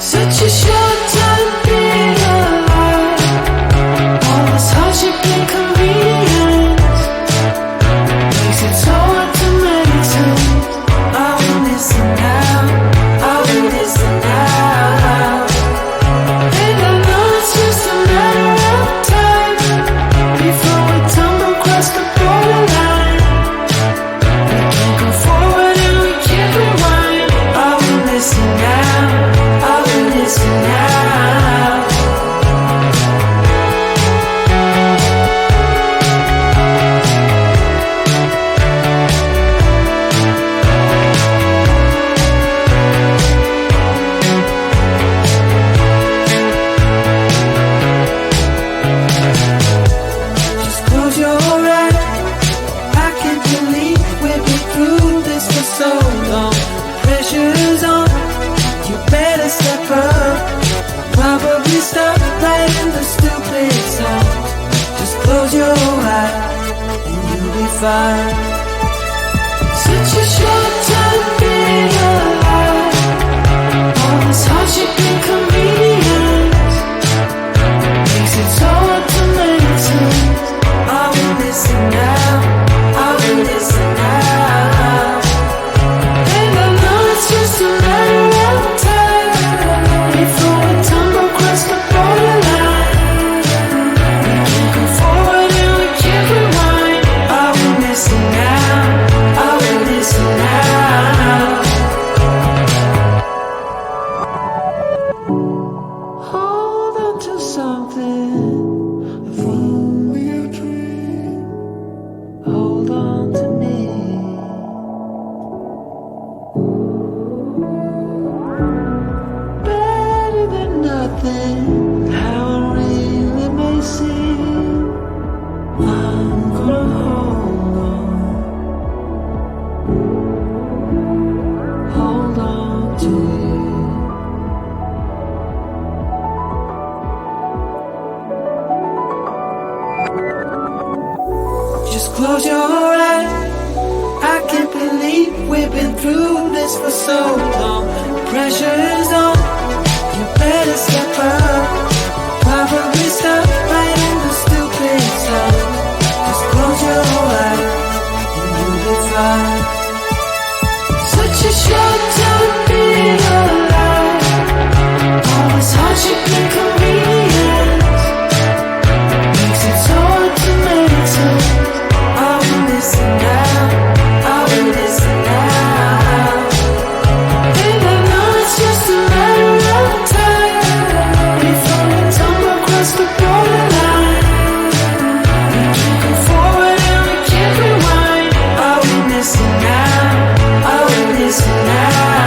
Such a short time being alive. All this hardship and convenience makes it so hard to meditate. I will listen now, I will listen now. And I know it's just a matter of time before we tumble across the borderline. We can't go forward and we can't rewind. I will listen now, I will listen now. Just close your eyes. I can't believe we've been through this for so long. Pressure's on, you better step up. Probably stop writing the stupid songs. Just close your eyes and you'll be fine. Such a short time being alive. All this hardship and convenience makes it so hard to meditate. I will listen now, I will listen now. And I know it's just a matter of time before we tumble across the borderline. We can't go forward and we can't rewind. I will listen now, I will listen now. Hold on to something, if only a dream. Hold on to me. Better than nothing, how it really may seem. I'm gonna hold on to you. Just close your eyes. I can't believe we've been through this for so long. Pressure is on, you better step up. Probably stop writing the stupid stuff. Just close your eyes and you'll be fine. Such a short time being alive. All this hardship and convenience makes it so hard to meditate. I will listen now, I will listen now. And I know it's just a matter of time before we tumble across the borderline. We can't go forward and we can't rewind. I will listen now, I will listen now.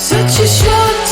Such a short